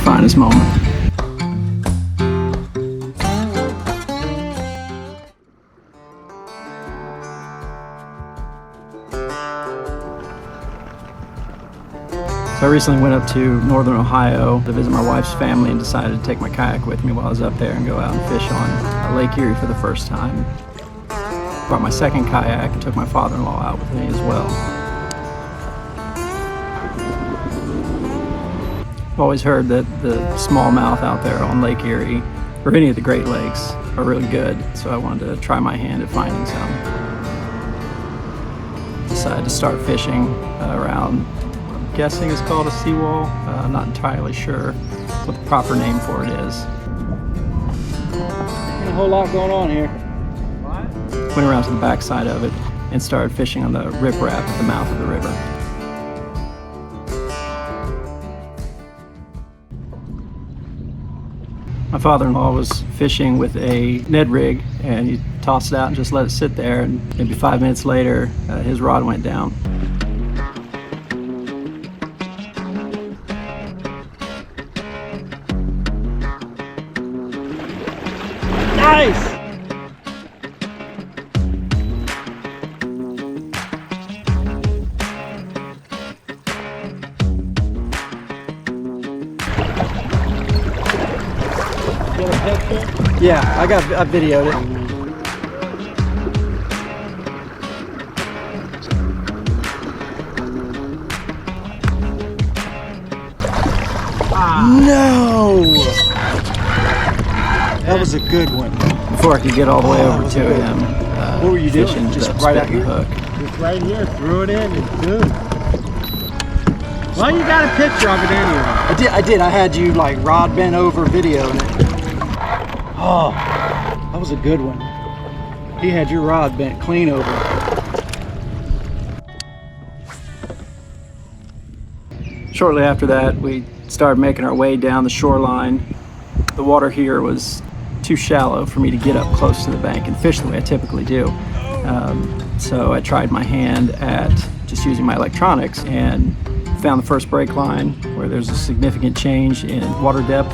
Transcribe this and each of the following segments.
finest moment. So I recently went up to northern Ohio to visit my wife's family and decided to take my kayak with me while I was up there and go out and fish on Lake Erie for the first time. Brought my second kayak and took my father-in-law out with me as well. I've always heard that the smallmouth out there on Lake Erie, or any of the Great Lakes, are really good, so I wanted to try my hand at finding some. Decided to start fishing around, I'm guessing it's called a seawall. I'm not entirely sure what the proper name for it is. There's a whole lot going on here. Went around to the backside of it and started fishing on the riprap at the mouth of the river. My father-in-law was fishing with a Ned rig, and he tossed it out and just let it sit there, and maybe 5 minutes later his rod went down. Nice! Yeah, I videoed it. No! That was a good one. Before I could get all the way over to him, what were you doing? Just right out spitting here? the hook. Just right here, threw it in, it's good. Well, you got a picture of it anyway. I did. I had you like rod bent over videoing it. Oh, that was a good one. He had your rod bent clean over. Shortly after that, we started making our way down the shoreline. The water here was too shallow for me to get up close to the bank and fish the way I typically do. So I tried my hand at just using my electronics and found the first break line where there's a significant change in water depth,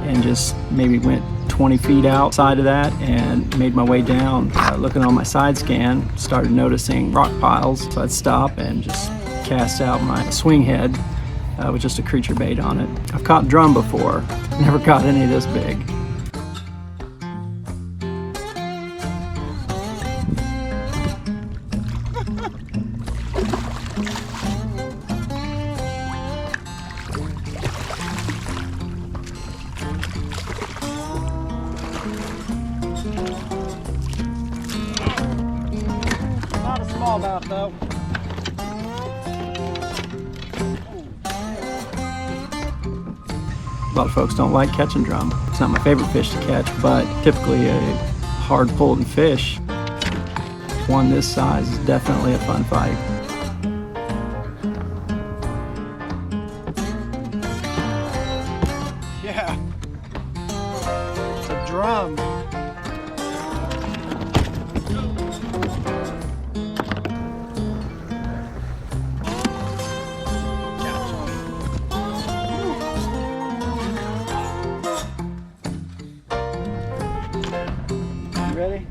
and just maybe went 20 feet outside of that and made my way down. Looking on my side scan, started noticing rock piles, so I'd stop and just cast out my swing head with just a creature bait on it. I've caught drum before, never caught any this big. Smallmouth though. A lot of folks don't like catching drum. It's not my favorite fish to catch, but typically a hard pulled fish, one this size, is definitely a fun fight. Yeah. It's a drum. Ready?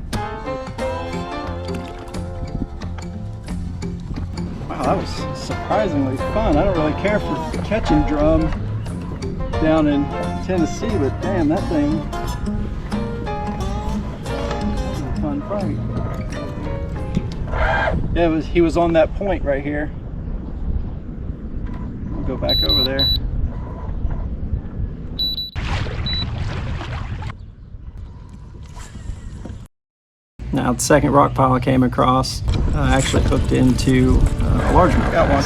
Wow, that was surprisingly fun. I don't really care for catching drum down in Tennessee, but damn, that thing was a fun fight. Yeah, he was on that point right here. We'll go back over there. Now, the second rock pile I came across actually hooked into a largemouth. Got one.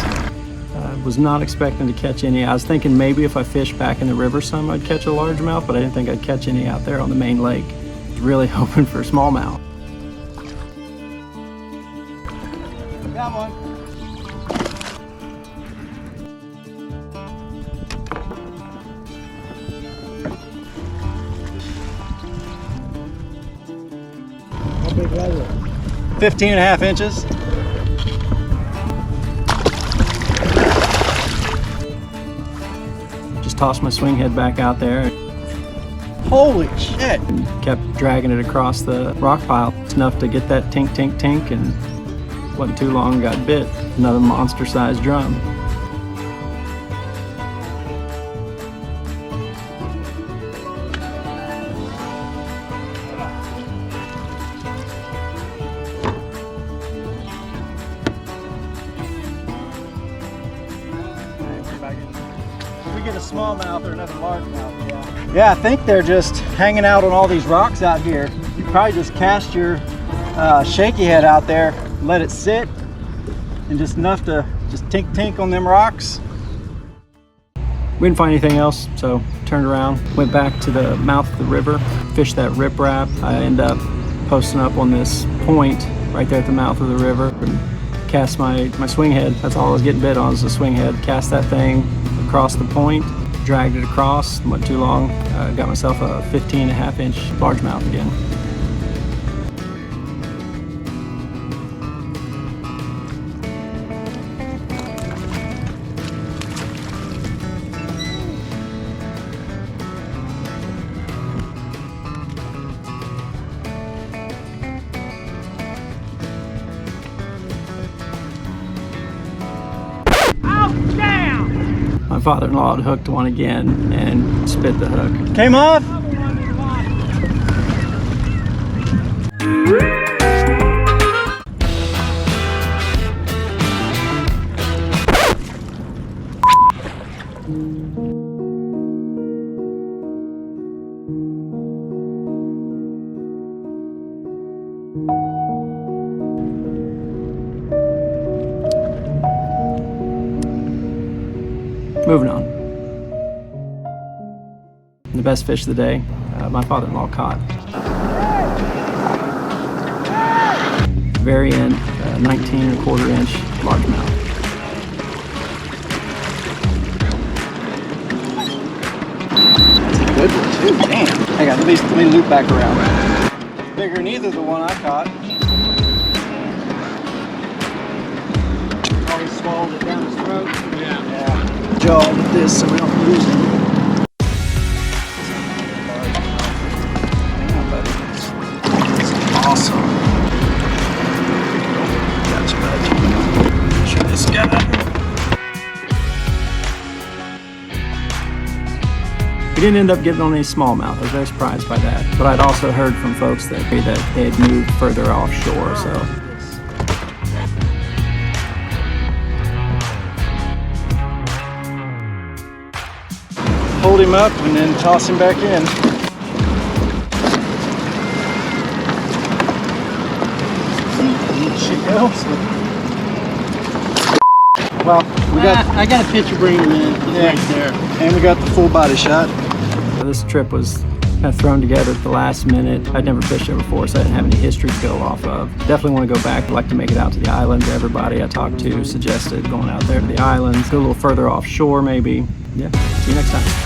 Was not expecting to catch any. I was thinking maybe if I fished back in the river some, I'd catch a largemouth, but I didn't think I'd catch any out there on the main lake. I was really hoping for smallmouth. Got one. How big was it? 15.5 inches. just tossed my swing head back out there Holy shit. and kept dragging it across the rock pile. It's enough to get that tink, tink, tink, and wasn't too long, got bit. Another monster-sized drum. We get a smallmouth or another largemouth. Yeah, I think they're just hanging out on all these rocks out here. You probably just cast your shaky head out there, let it sit, and just enough to just tink tink on them rocks. We didn't find anything else, so turned around, went back to the mouth of the river, fished that riprap. I ended up posting up on this point right there at the mouth of the river and cast my swing head. That's all I was getting bit on, was the swing head. Cast that thing across the point, dragged it across, wasn't too long, got myself a 15.5-inch largemouth again. My father-in-law had hooked one again and spit the hook. Came off? Moving on. The best fish of the day, my father-in-law caught. Very end, 19.25-inch largemouth. Good one too, damn. Hang on, let me loop back around. Bigger than either the one I caught. Probably swallowed it down his throat. Yeah. Jaw with this so we don't lose him. Yeah, buddy. This is awesome. Gotcha, buddy. Show this guy. We didn't end up getting on any smallmouth. I was very surprised by that. But I'd also heard from folks that they had moved further offshore, so. Hold him up and then toss him back in. She goes. Well, we got. I got a picture bringing him in. He's Yeah. right there. And we got the full body shot. This trip was kind of thrown together at the last minute. I'd never fished there before, so I didn't have any history to go off of. Definitely want to go back. I'd like to make it out to the island. Everybody I talked to suggested going out there to the island, go a little further offshore maybe. Yeah, see you next time.